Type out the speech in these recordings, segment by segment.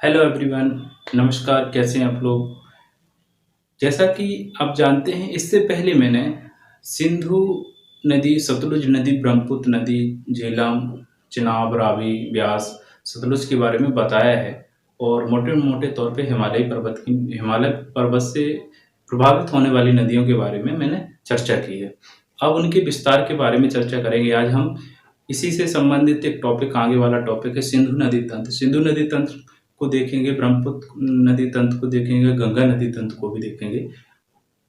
Hello everyone, नमस्कार। कैसे हैं आप लोग? जैसा कि आप जानते हैं, इससे पहले मैंने सिंधु नदी, सतलुज नदी, ब्रह्मपुत्र नदी, झेलम, चिनाब, रावी, ब्यास, सतलुज के बारे में बताया है और मोटे-मोटे तौर पे हिमालय पर्वत से प्रभावित होने वाली नदियों के बारे में मैंने चर्चा की है। अब उनके विस्तार के बारे में चर्चा करेंगे। आज हम इसी से संबंधित एक टॉपिक, आगे वाला टॉपिक है सिंधु नदी तंत्र। सिंधु नदी तंत्र को देखेंगे, ब्रह्मपुत्र नदी तंत्र को देखेंगे, गंगा नदी तंत्र को भी देखेंगे।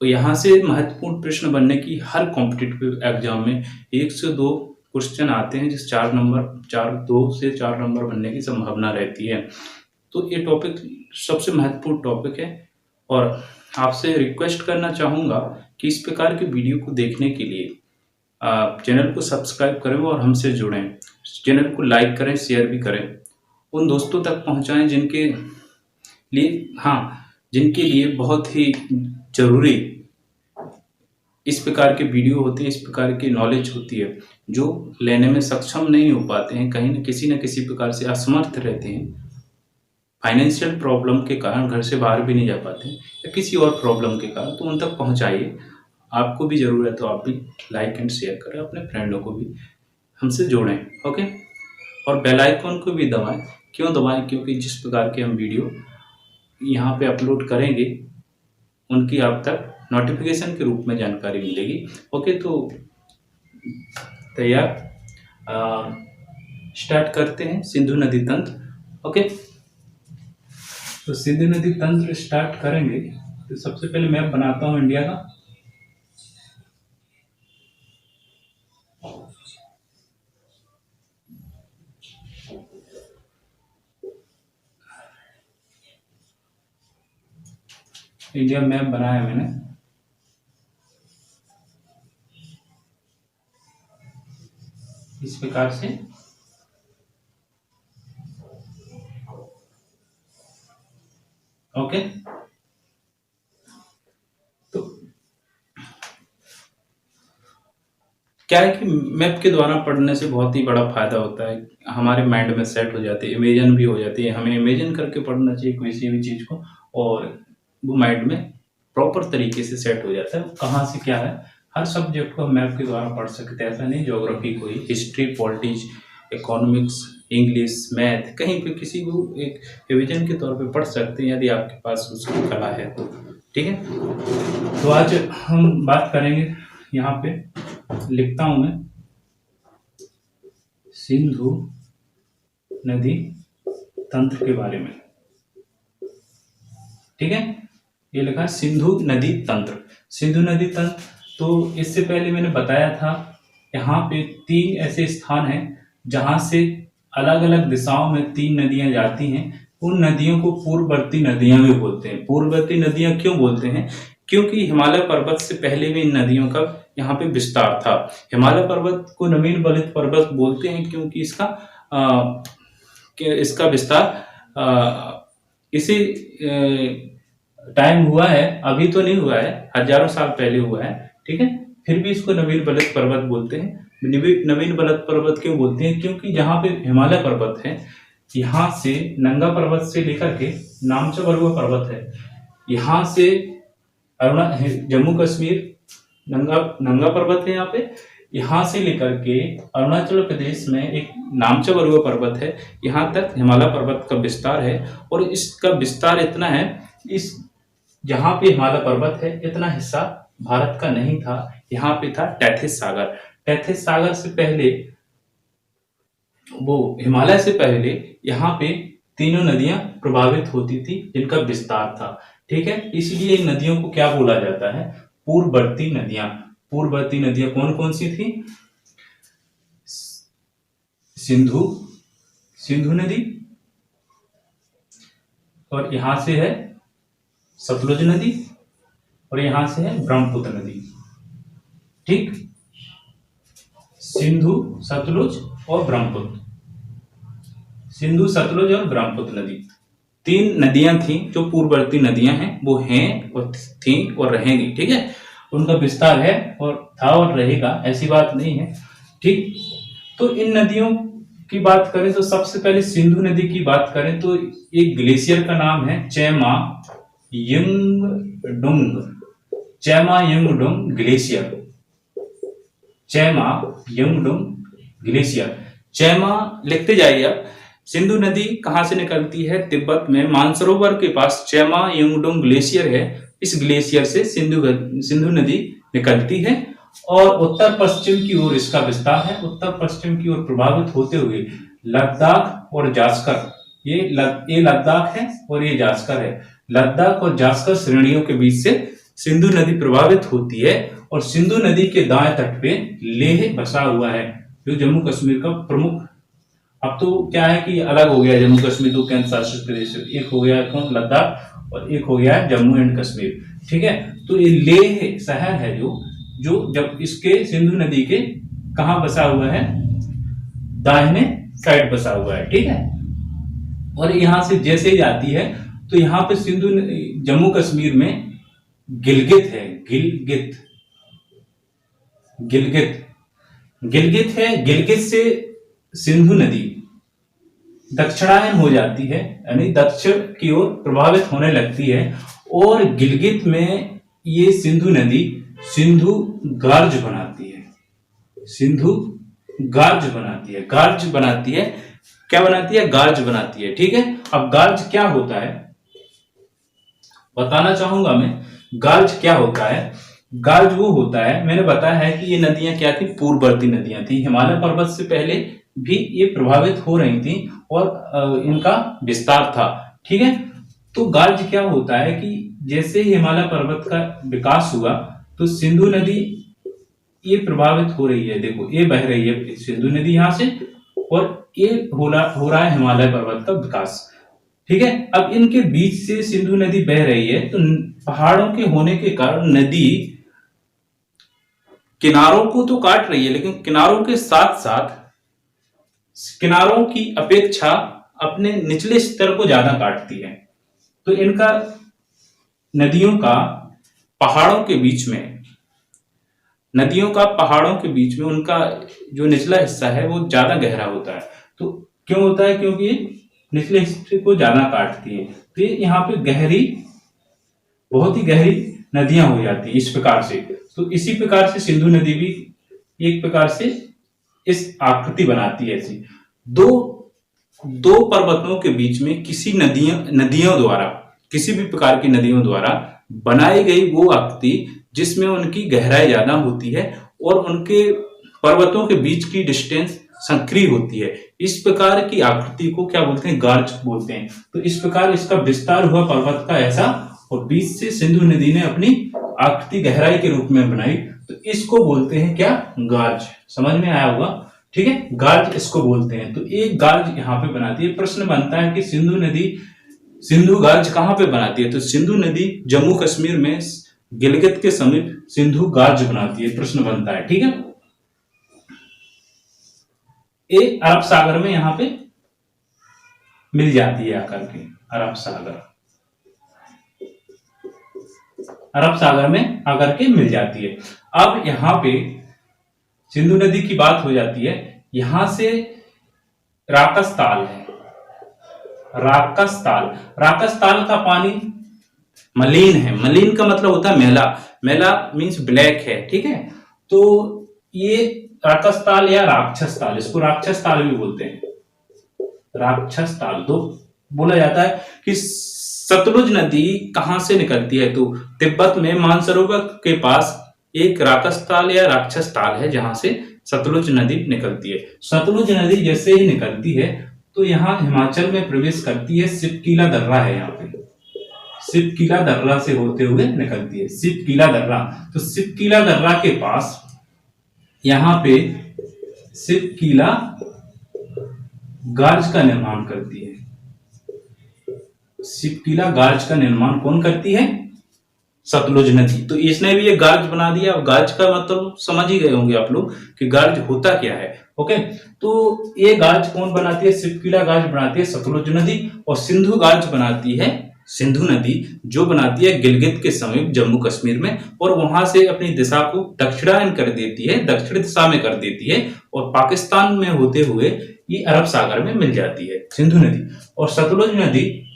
तो यहाँ से महत्वपूर्ण प्रश्न बनने की हर कॉम्पिटिटिव एग्जाम में 1 से 2 क्वेश्चन आते हैं, जिस 2 से 4 नंबर बनने की संभावना रहती है। तो ये टॉपिक सबसे महत्वपूर्ण टॉपिक है और आपसे रिक्वेस्ट करना चाहूँगा कि इस प्रकार के वीडियो को देखने के लिए आप चैनल को सब्सक्राइब करें और हमसे जुड़ें। चैनल को लाइक करें, शेयर भी करें। उन दोस्तों तक पहुँचाएँ जिनके लिए बहुत ही ज़रूरी इस प्रकार के वीडियो होते हैं, इस प्रकार की नॉलेज होती है, जो लेने में सक्षम नहीं हो पाते हैं, कहीं न किसी प्रकार से असमर्थ रहते हैं। फाइनेंशियल प्रॉब्लम के कारण घर से बाहर भी नहीं जा पाते हैं या किसी और प्रॉब्लम के कारण, तो उन तक पहुँचाइए। आपको भी ज़रूरत है तो आप भी लाइक एंड शेयर करें, अपने फ्रेंडों को भी हमसे जोड़ें, ओके? और बेल आइकन को भी दबाएँ। क्यों दबाएँ? क्योंकि जिस प्रकार के हम वीडियो यहाँ पे अपलोड करेंगे, उनकी आप तक नोटिफिकेशन के रूप में जानकारी मिलेगी। ओके, तो तैयार, स्टार्ट करते हैं सिंधु नदी तंत्र। ओके, तो सिंधु नदी तंत्र स्टार्ट करेंगे तो सबसे पहले मैप बनाता हूँ इंडिया का। इंडिया मैप बनाया मैंने। इस प्रकार से ओके। तो क्या है कि मैप के द्वारा पढ़ने से बहुत ही बड़ा फायदा होता है, हमारे माइंड में सेट हो जाती है, इमेजिन भी हो जाती है। हमें इमेजिन करके पढ़ना चाहिए किसी भी चीज़ को, और वो माइंड में प्रॉपर तरीके से सेट हो जाता है कहाँ से क्या है। हर सब्जेक्ट को हम मैप के द्वारा पढ़ सकते हैं, ऐसा नहीं ज्योग्राफी को ही, history, politics, economics, English, math, कहीं पे किसी को एक रिविजन के तौर पे पढ़ सकते हैं यदि आपके पास उसकी कला है तो। ठीक है, तो आज हम बात करेंगे, यहाँ पे लिखता हूं मैं, सिंधु नदी तंत्र के बारे में। ठीक है, ये लिखा है सिंधु नदी तंत्र। सिंधु नदी तंत्र, तो इससे पहले मैंने बताया था, यहाँ पे 3 ऐसे स्थान हैं जहां से अलग अलग दिशाओं में 3 नदियां जाती हैं। उन नदियों को पूर्ववर्ती नदियां भी बोलते हैं। पूर्ववर्ती नदियां क्यों बोलते हैं? क्योंकि हिमालय पर्वत से पहले भी इन नदियों का यहाँ पे विस्तार था। हिमालय पर्वत को नवीन बलित पर्वत बोलते हैं क्योंकि इसका विस्तार इसी टाइम हुआ है, अभी तो नहीं हुआ है, हजारों साल पहले हुआ है। ठीक है, फिर भी इसको नवीन बलित पर्वत बोलते हैं। नवीन बलित पर्वत क्यों बोलते हैं? क्योंकि जहाँ पे हिमालय पर्वत है, यहाँ से नंगा पर्वत से लेकर के नामचा बरुआ पर्वत है, यहाँ से जम्मू कश्मीर नंगा पर्वत है, यहाँ पे यहाँ से लेकर के अरुणाचल प्रदेश में एक नामचा बरुआ पर्वत है, यहाँ तक हिमालय पर्वत का विस्तार है। और इसका विस्तार इतना है, इस जहाँ पे हिमालय पर्वत है इतना हिस्सा भारत का नहीं था, यहाँ पे था टैथिस सागर। टैथिस सागर से पहले, वो हिमालय से पहले यहाँ पे तीनों नदियां प्रभावित होती थी जिनका विस्तार था। ठीक है, इसलिए इन नदियों को क्या बोला जाता है? पूर्ववर्ती नदियां। पूर्ववर्ती नदियां कौन कौन सी थी? सिंधु नदी, और यहां से है सतलुज नदी, और यहां से है ब्रह्मपुत्र नदी। ठीक, सिंधु, सतलुज और ब्रह्मपुत्र। सिंधु, सतलुज और ब्रह्मपुत्र नदी 3 नदियां थी जो पूर्ववर्ती नदियां हैं, वो हैं और थी और रहेंगी। ठीक है, उनका विस्तार है और था और रहेगा, ऐसी बात नहीं है। ठीक, तो इन नदियों की बात करें तो सबसे पहले सिंधु नदी की बात करें तो एक ग्लेशियर का नाम है चेमा यंगडुंग, चेमा यंगडुंग ग्लेशियर, चेमा यंगडुंग ग्लेशियर। चेमा लिखते जाइए आप। सिंधु नदी कहां से निकलती है? तिब्बत में मानसरोवर के पास चेमा यंगडुंग ग्लेशियर है। इस ग्लेशियर से सिंधु नदी निकलती है और उत्तर पश्चिम की ओर इसका विस्तार है। उत्तर पश्चिम की ओर प्रभावित होते हुए लद्दाख और जास्कर, ये लद्दाख है और ये जास्कर है। लद्दाख और जास्कर श्रेणियों के बीच से सिंधु नदी प्रभावित होती है और सिंधु नदी के दाएं तट पे लेह बसा हुआ है, जो जम्मू कश्मीर का प्रमुख, अब तो क्या है कि अलग हो गया जम्मू कश्मीर, दो केंद्र शासित प्रदेश, एक हो गया कौन? लद्दाख, और एक हो गया जम्मू एंड कश्मीर। ठीक है, तो ये लेह शहर है जो जब इसके सिंधु नदी के कहां बसा हुआ है? दाहिने साइड बसा हुआ है। ठीक है, और यहां से जैसे ही आती है तो यहां पे जम्मू कश्मीर में गिलगित है, गिलगित है। गिलगित से सिंधु नदी दक्षिणायन हो जाती है, यानी दक्षिण की ओर प्रभावित होने लगती है और गिलगित में ये सिंधु नदी सिंधु गार्ज बनाती है। सिंधु गार्ज बनाती है, गार्ज बनाती है। क्या बनाती है? गार्ज बनाती है। ठीक है, अब गार्ज क्या होता है बताना चाहूंगा मैं। गार्ज क्या होता है? गार्ज वो होता है, मैंने बताया है कि ये नदियां क्या थी? पूर्ववर्ती नदियां थी, हिमालय पर्वत से पहले भी ये प्रभावित हो रही थी और इनका विस्तार था। ठीक है, तो गार्ज क्या होता है कि जैसे ही हिमालय पर्वत का विकास हुआ तो सिंधु नदी ये प्रभावित हो रही है। देखो, ये बह रही है सिंधु नदी यहां से और ये हो रहा है हिमालय पर्वत का विकास। ठीक है, अब इनके बीच से सिंधु नदी बह रही है तो पहाड़ों के होने के कारण नदी किनारों को तो काट रही है, लेकिन किनारों के साथ साथ किनारों की अपेक्षा अपने निचले स्तर को ज्यादा काटती है। तो इनका नदियों का पहाड़ों के बीच में उनका जो निचला हिस्सा है वो ज्यादा गहरा होता है। तो क्यों होता है? क्योंकि निचले हिस्से को ज्यादा काटती है, तो ये यहाँ पे बहुत ही गहरी नदियां हो जाती है इस प्रकार से। तो इसी प्रकार से सिंधु नदी भी एक प्रकार से इस आकृति बनाती है। ऐसी दो पर्वतों के बीच में किसी भी प्रकार की नदियों द्वारा बनाई गई वो आकृति जिसमें उनकी गहराई ज्यादा होती है और उनके पर्वतों के बीच की डिस्टेंस संकरी होती है। इस प्रकार की आकृति को क्या बोलते हैं? गार्ज बोलते हैं। तो इस प्रकार इसका विस्तार हुआ पर्वत का ऐसा, और बीच से सिंधु नदी ने अपनी आकृति गहराई के रूप में बनाई, तो इसको बोलते हैं क्या? गार्ज। समझ में आया होगा? ठीक है, गार्ज इसको बोलते हैं। तो एक गार्ज यहाँ पे बनाती है। प्रश्न बनता है कि सिंधु गार्ज कहाँ पे बनाती है? तो सिंधु नदी जम्मू कश्मीर में गिलगित के समीप सिंधु गार्ज बनाती है। प्रश्न बनता है। ठीक है, एक अरब सागर में यहां पे मिल जाती है आकर के। अरब सागर में आकर के मिल जाती है। अब यहां पे सिंधु नदी की बात हो जाती है। यहां से राकसताल है। राकसताल का पानी मलिन है। मलिन का मतलब होता है मैला। मैला मीन्स ब्लैक है। ठीक है, तो ये राकसताल या राक्षस ताल, इसको राक्षस ताल भी बोलते हैं। राक्षस ताल तो बोला जाता है कि सतलुज नदी कहां से निकलती है? तो तिब्बत में मानसरोवर के पास एक राकसताल या राक्षस ताल है जहां से सतलुज नदी निकलती है। सतलुज नदी जैसे ही निकलती है तो यहाँ हिमाचल में प्रवेश करती है। सिपकीला दर्रा है यहाँ पे, सिपकीला दर्रा से होते हुए निकलती है। सिपकीला दर्रा, तो सिपकीला दर्रा के पास यहां पे सिपकीला गार्ज का निर्माण करती है। सिपकीला गार्ज का निर्माण कौन करती है? सतलुज नदी। तो इसने भी ये गार्ज बना दिया। गार्ज का मतलब समझ ही गए होंगे आप लोग कि गार्ज होता क्या है। ओके, तो ये गार्ज कौन बनाती है? सिपकीला गार्ज बनाती है सतलुज नदी, और सिंधु गार्ज बनाती है सिंधु नदी, जो बनाती है गिलगित के समीप जम्मू कश्मीर में, और वहां से अपनी दिशा को दक्षिणायन कर देती है, दक्षिण दिशा में कर देती है, और पाकिस्तान में होते हुए ये अरब सागर में मिल जाती है सिंधु नदी। और सतलुज नदी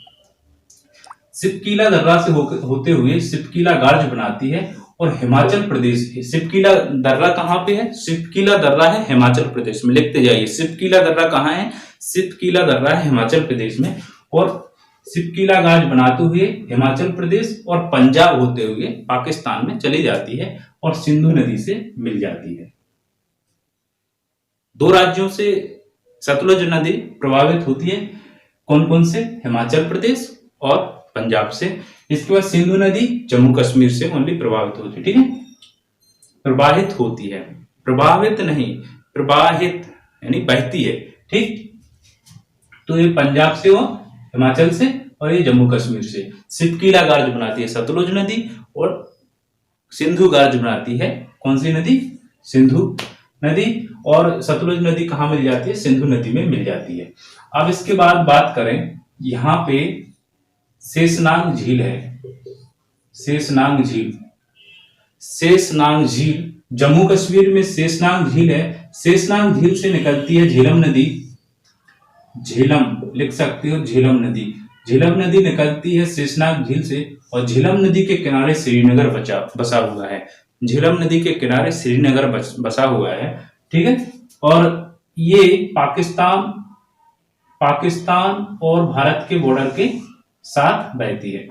सिपकीला दर्रा से होते हुए सिपकीला गार्ज बनाती है और हिमाचल प्रदेश, सिपकीला दर्रा कहाँ पे है? सिपकीला दर्रा है हिमाचल प्रदेश में, लिखते जाइए। सिपकीला दर्रा कहाँ है? सिपकीला दर्रा है हिमाचल प्रदेश में। और सिपकीला गार्ज बनाते हुए हिमाचल प्रदेश और पंजाब होते हुए पाकिस्तान में चली जाती है और सिंधु नदी से मिल जाती है। दो राज्यों से सतलुज नदी प्रभावित होती है, कौन कौन से? हिमाचल प्रदेश और पंजाब से। इसके बाद सिंधु नदी जम्मू कश्मीर से ओनली प्रभावित होती है, ठीक है, प्रवाहित होती है, प्रभावित नहीं, प्रवाहित यानी बहती है, ठीक। तो ये पंजाब से और हिमाचल से और ये जम्मू कश्मीर से। सिपकीला गार्ज बनाती है सतलुज नदी और सिंधु गार्ज बनाती है कौन सी नदी? सिंधु नदी। और सतलुज नदी कहाँ मिल जाती है? सिंधु नदी में मिल जाती है। अब इसके बाद बात करें, यहाँ पे शेषनाग झील है, शेषनाग झील, शेषनाग झील जम्मू कश्मीर में शेषनाग झील है। शेषनाग झील से निकलती है झेलम नदी, झेलम लिख सकते हो, झेलम नदी, झेलम नदी निकलती है शेषनाग झील से और झेलम नदी के किनारे श्रीनगर बसा हुआ है, झेलम नदी के किनारे श्रीनगर बसा हुआ है, ठीक है। और ये पाकिस्तान और भारत के बॉर्डर के साथ बहती है,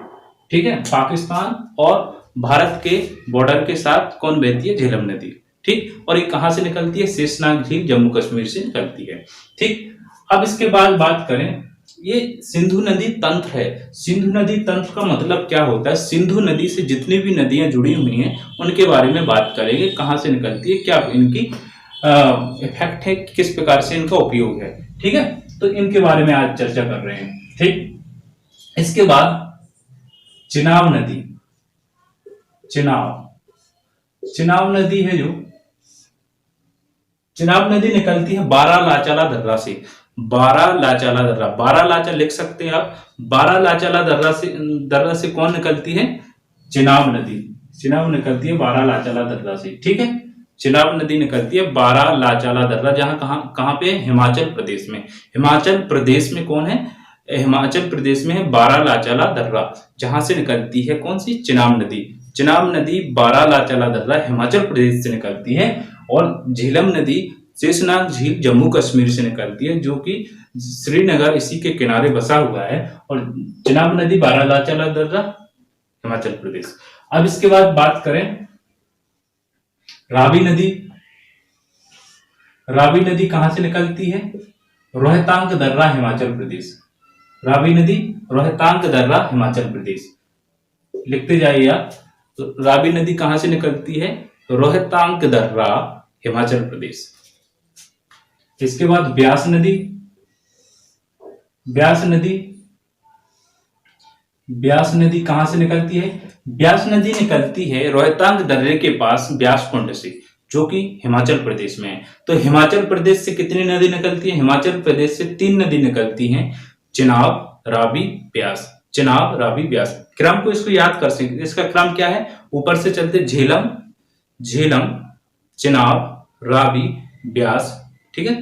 ठीक है, पाकिस्तान और भारत के बॉर्डर के साथ कौन बहती है? झेलम नदी, ठीक। और ये कहां से निकलती है? शेषनाग झील जम्मू कश्मीर से निकलती है, ठीक। अब इसके बाद बात करें, ये सिंधु नदी तंत्र है। सिंधु नदी तंत्र का मतलब क्या होता है? सिंधु नदी से जितनी भी नदियां जुड़ी हुई हैं उनके बारे में बात करेंगे, कहां से निकलती है, क्या इनकी इफेक्ट है, किस प्रकार से इनका उपयोग है, ठीक है। तो इनके बारे में आज चर्चा कर रहे हैं, ठीक। इसके बाद चिनाब नदी, चिनाब नदी है जो चिनाब नदी निकलती है बारालाचाला दर्रा से, बारालाचाला दर्रा, बारालाचा लिख सकते हैं आप। बारालाचाला दर्रा से कौन निकलती है? चिनाब नदी, चिनाब निकलती है बारालाचाला दर्रा से, ठीक है। चिनाब नदी निकलती है बारालाचाला दर्रा, जहां कहां पे? हिमाचल प्रदेश में। हिमाचल प्रदेश में कौन है? हिमाचल प्रदेश में है बारालाचाला दर्रा, जहां से निकलती है कौन सी? चिनाब नदी। चिनाब नदी बारालाचाला दर्रा हिमाचल प्रदेश से निकलती है और झेलम नदी शेषनाग झील जम्मू कश्मीर से निकलती है, जो कि श्रीनगर इसी के किनारे बसा हुआ है। और चिनाब नदी बारालाचाला दर्रा हिमाचल प्रदेश। अब इसके बाद बात करें रावी नदी, रावी नदी कहां से निकलती है? रोहतांग दर्रा हिमाचल प्रदेश, रावी नदी रोहतांग दर्रा हिमाचल प्रदेश, लिखते जाइए आप। तो रावी नदी कहां से निकलती है? रोहतांग दर्रा हिमाचल प्रदेश। इसके बाद ब्यास नदी, ब्यास नदी, ब्यास नदी कहां से निकलती है? ब्यास नदी निकलती है रोहतांग दर्रे के पास ब्यास कुंड से, जो कि हिमाचल प्रदेश में है। तो हिमाचल प्रदेश से कितनी नदी निकलती है? हिमाचल प्रदेश से 3 नदी निकलती हैं, चिनाब, रावी, ब्यास, चिनाब, रावी, ब्यास। क्रम को इसको याद कर सकते, इसका क्रम क्या है? ऊपर से चलते झेलम, झेलम, चिनाब, रावी, ब्यास, ठीक है,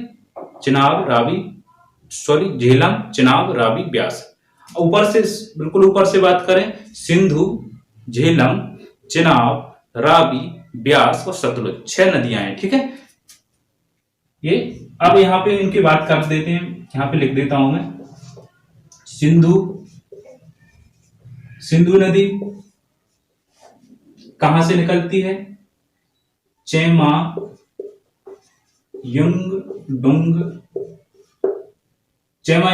चिनाब, रावी, सॉरी झेलम, चिनाब, रावी, ब्यास। ऊपर से, बिल्कुल ऊपर से बात करें, सिंधु, झेलम, चिनाब, रावी, ब्यास और सतलुज, 6 नदियां हैं, ठीक है। ये अब यहाँ पे इनकी बात कर देते हैं, यहाँ पे लिख देता हूं मैं। सिंधु नदी कहां से निकलती है? चेमा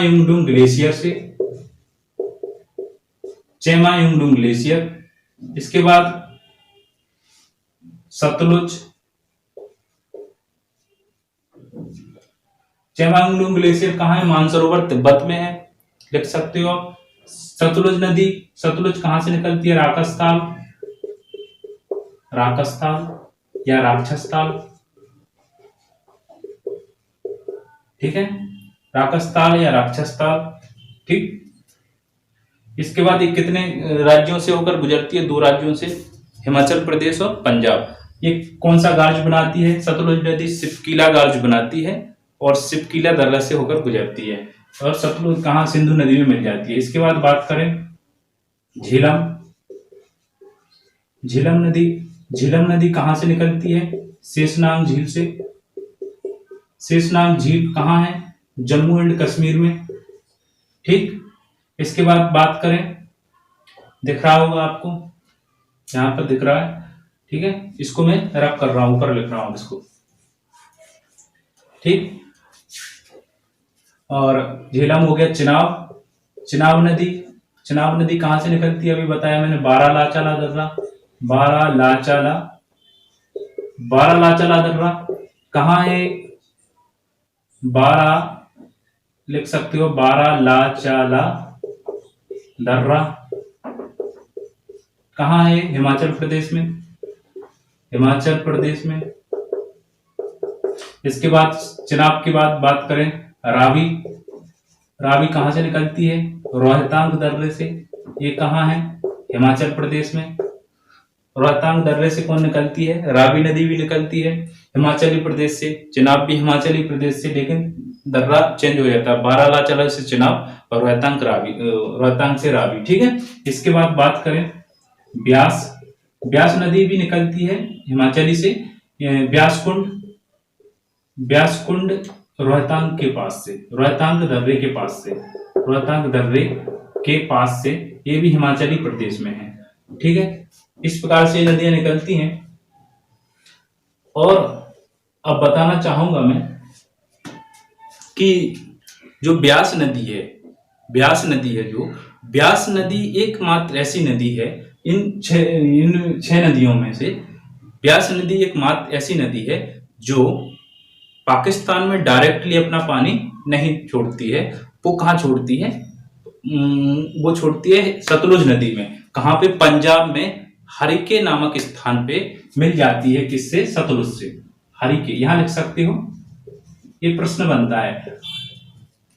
युंगडुंग ग्लेशियर से, चेमा युंगडुंग ग्लेशियर। इसके बाद सतलुज, चेमा युंगडुंग ग्लेशियर कहां है? मानसरोवर तिब्बत में है, लिख सकते हो आप। सतलुज नदी, सतलुज कहां से निकलती है? राकसताल, राकसताल या राक्षसताल, ठीक है, राकसताल या राक्षसताल, ठीक। इसके बाद ये कितने राज्यों से होकर गुजरती है? 2 राज्यों से, हिमाचल प्रदेश और पंजाब। ये कौन सा गार्ज बनाती है? सतलुज नदी सिपकीला गार्ज बनाती है और सिपकीला दर्रा से होकर गुजरती है और सतलुज कहाँ, सिंधु नदी में मिल जाती है। इसके बाद बात करें झेलम। झेलम नदी, झेलम नदी कहाँ से निकलती है? शेषनाग झील से। शेषनाग झील कहाँ है? जम्मू एंड कश्मीर में। ठीक, इसके बाद बात करें, दिख रहा होगा आपको, यहाँ पर दिख रहा है, ठीक है, इसको मैं रब कर रहा हूं, ऊपर लिख रहा हूं इसको, ठीक। और झेलम हो गया। चिनाब, चिनाब नदी, चिनाब नदी कहाँ से निकलती है? अभी बताया मैंने, बारालाचाला दर्रा, बारालाचाला, बारालाचाला दर्रा कहाँ है? बारा लिख सकते हो, बारालाचाला दर्रा कहाँ है? हिमाचल प्रदेश में, हिमाचल प्रदेश में। इसके बाद चिनाब के बाद बात करें रावी। रावी कहाँ से निकलती है? रोहतांग दर्रे से। ये कहाँ है? हिमाचल प्रदेश में। रोहतांग दर्रे से कौन निकलती है? रावी नदी भी निकलती है हिमाचली प्रदेश से, चिनाब भी हिमाचली प्रदेश से, लेकिन दर्रा चेंज हो जाता है, बारालाचाला से चिनाब और रोहतांग रावी, रोहतांग से रावी, ठीक है। इसके बाद बात करें ब्यास। ब्यास नदी भी निकलती है हिमाचली से, ब्यास कुंड, ब्यास कुंड रोहतांग के पास से, रोहतांग दर्रे के पास से, रोहतांग दर्रे के पास से, ये भी हिमाचली प्रदेश में है, ठीक है। इस प्रकार से नदियां निकलती हैं। और अब बताना चाहूंगा मैं कि जो ब्यास नदी है, ब्यास नदी है, जो ब्यास नदी एकमात्र ऐसी नदी है इन छह नदियों में से, ब्यास नदी एकमात्र ऐसी नदी है जो पाकिस्तान में डायरेक्टली अपना पानी नहीं छोड़ती है। वो कहाँ छोड़ती है? वो छोड़ती है सतलुज नदी में। कहाँ पे? पंजाब में हरिके नामक स्थान पे मिल जाती है। किससे? सतलुज से। हरिके यहां लिख सकते हो। ये प्रश्न बनता है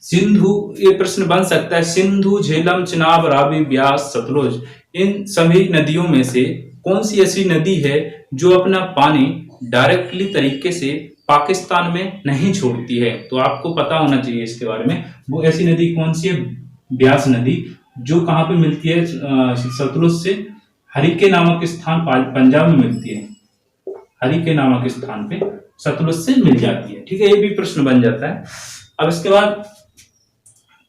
सिंधु, ये प्रश्न बन सकता है सिंधु, झेलम, चिनाब, रावी, ब्यास, सतलुज, इन सभी नदियों में से कौन सी ऐसी नदी है जो अपना पानी डायरेक्टली तरीके से पाकिस्तान में नहीं छोड़ती है? तो आपको पता होना चाहिए इसके बारे में। वो ऐसी नदी कौन सी है? ब्यास नदी, जो कहाँ पे मिलती है? सतलुज से हरिके नामक स्थान पंजाब में मिलती है। हरिके नामक स्थान पे सतलुज से मिल जाती है, ठीक है। ये भी प्रश्न बन जाता है। अब इसके बाद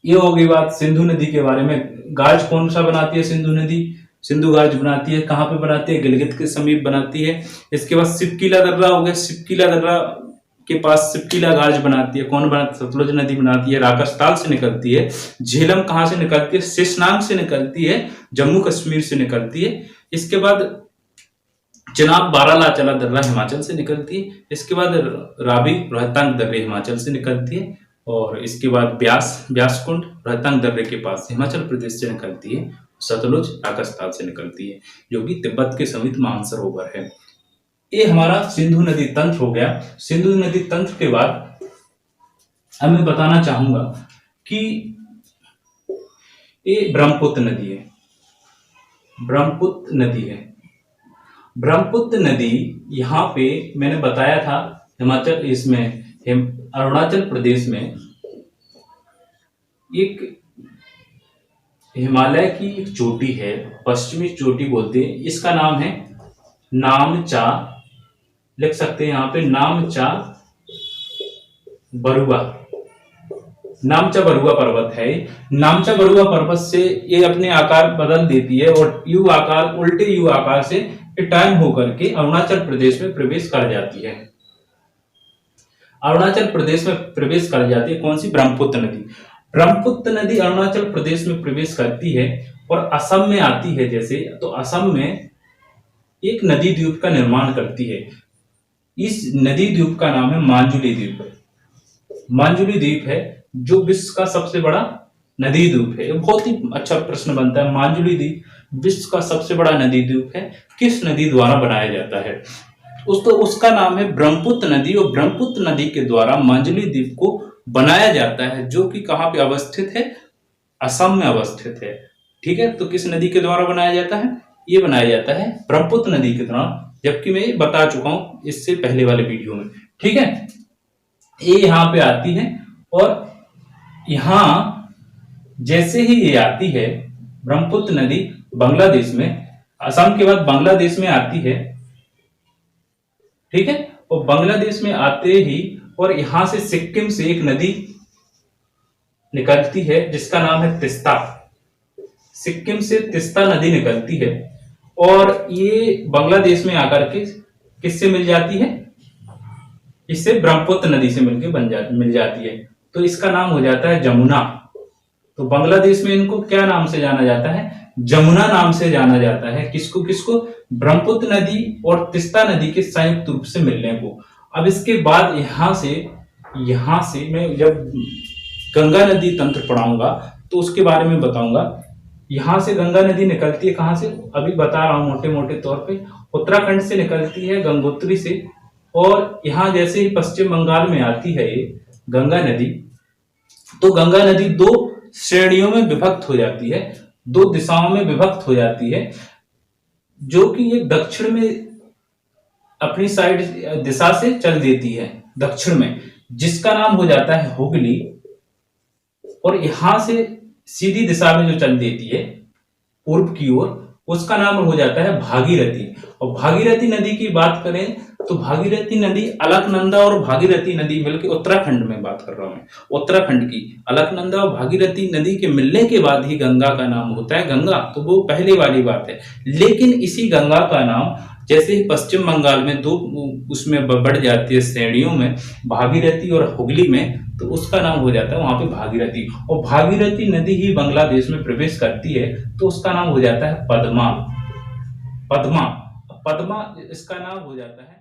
ये हो गई बात सिंधु नदी के बारे में। गाज कौन सा बनाती है सिंधु नदी? सिंधु गाज बनाती है। कहाँ पे बनाती है? गिलगित के समीप बनाती है। इसके बाद सिपकीला दर्रा हो गया। सिपकीला दर्रा के पास सिपकीला गाज बनाती है। कौन बनाती? सतलुज नदी बनाती है, राकसताल से निकलती है। झेलम कहाँ से निकलती है? शेषनाग से निकलती है, जम्मू कश्मीर से निकलती है। इसके बाद चिनाब, बारालाचाला दर्रा हिमाचल से निकलती है। इसके बाद रावी, रोहतांग दर्रे हिमाचल से निकलती है। और इसके बाद ब्यास, ब्यास कुंड रोहतांग दर्रे के पास हिमाचल प्रदेश से निकलती है। सतलुज राकसताल से निकलती है, जो कि तिब्बत के समीप मानसरोवर है। ये हमारा सिंधु नदी तंत्र हो गया। सिंधु नदी तंत्र के बाद अब मैं बताना चाहूंगा कि ये ब्रह्मपुत्र नदी है। ब्रह्मपुत्र नदी है। ब्रह्मपुत्र नदी यहाँ पे मैंने बताया था हिमाचल, इसमें अरुणाचल प्रदेश में एक हिमालय की एक चोटी है, पश्चिमी चोटी बोलते हैं। इसका नाम है नामचा, लिख सकते हैं यहाँ पे नामचा बरुआ। नामचा बरुआ पर्वत है। नामचा बरुआ पर्वत से ये अपने आकार बदल देती है और यू आकार, उल्टे यू आकार से टाइम होकर के अरुणाचल प्रदेश में प्रवेश कर जाती है। अरुणाचल प्रदेश में प्रवेश कर जाती है। कौन सी? ब्रह्मपुत्र नदी। ब्रह्मपुत्र नदी अरुणाचल प्रदेश में प्रवेश करती है और असम में आती है। जैसे तो असम में एक नदी द्वीप का निर्माण करती है। इस नदी द्वीप का नाम है मांजुली द्वीप। मांजुली द्वीप है जो विश्व का सबसे बड़ा नदी द्वीप है। बहुत ही अच्छा प्रश्न बनता है, मांजुली द्वीप विश्व का सबसे बड़ा नदी द्वीप है, किस नदी द्वारा बनाया जाता है? उसका नाम है ब्रह्मपुत्र नदी। और ब्रह्मपुत्र नदी के द्वारा मांजुली द्वीप को बनाया जाता है, जो कि कहाँ पे अवस्थित है? असम में अवस्थित है, ठीक है। तो किस नदी के द्वारा बनाया जाता है? ये बनाया जाता है ब्रह्मपुत्र नदी के द्वारा, जबकि मैं बता चुका हूं इससे पहले वाले वीडियो में, ठीक है। ये यहाँ पे आती है और यहाँ जैसे ही ये आती है ब्रह्मपुत्र नदी बांग्लादेश में, असम के बाद बांग्लादेश में आती है, ठीक है। और बांग्लादेश में आते ही और यहां से सिक्किम से एक नदी निकलती है जिसका नाम है तिस्ता। सिक्किम से तिस्ता नदी निकलती है और ये बांग्लादेश में आकर के किससे मिल जाती है, इससे ब्रह्मपुत्र नदी से मिल जाती है। तो इसका नाम हो जाता है जमुना। तो बांग्लादेश में इनको क्या नाम से जाना जाता है, जमुना नाम से जाना जाता है। किसको किसको, ब्रह्मपुत्र नदी और तिस्ता नदी के संयुक्त रूप से मिलने को। अब इसके बाद यहां से मैं जब गंगा नदी तंत्र पढ़ाऊंगा तो उसके बारे में बताऊंगा। यहां से गंगा नदी निकलती है कहां से, अभी बता रहा हूं मोटे मोटे तौर पे, उत्तराखंड से निकलती है गंगोत्री से। और यहां जैसे ही पश्चिम बंगाल में आती है ये गंगा नदी, तो गंगा नदी दो श्रेणियों में विभक्त हो जाती है, दो दिशाओं में विभक्त हो जाती है। जो कि ये दक्षिण में अपनी साइड दिशा से चल देती है दक्षिण में, जिसका नाम हो जाता है हुगली। और यहां से सीधी दिशा में जो चल देती है पूर्व की ओर, उसका नाम हो जाता है भागीरथी। और भागीरथी नदी की बात करें तो भागीरथी नदी अलकनंदा और भागीरथी नदी मिलकर, उत्तराखंड में बात कर रहा हूं मैं, उत्तराखंड की अलकनंदा और भागीरथी नदी के मिलने के बाद ही गंगा का नाम होता है गंगा। तो वो पहले वाली बात है। लेकिन इसी गंगा का नाम जैसे ही पश्चिम बंगाल में दो उसमें बढ़ जाती है श्रेणियों में, भागीरथी और हुगली में, तो उसका नाम हो जाता है वहां पे भागीरथी। और भागीरथी नदी ही बांग्लादेश में प्रवेश करती है तो उसका नाम हो जाता है पद्मा। पद्मा पद्मा इसका नाम हो जाता है।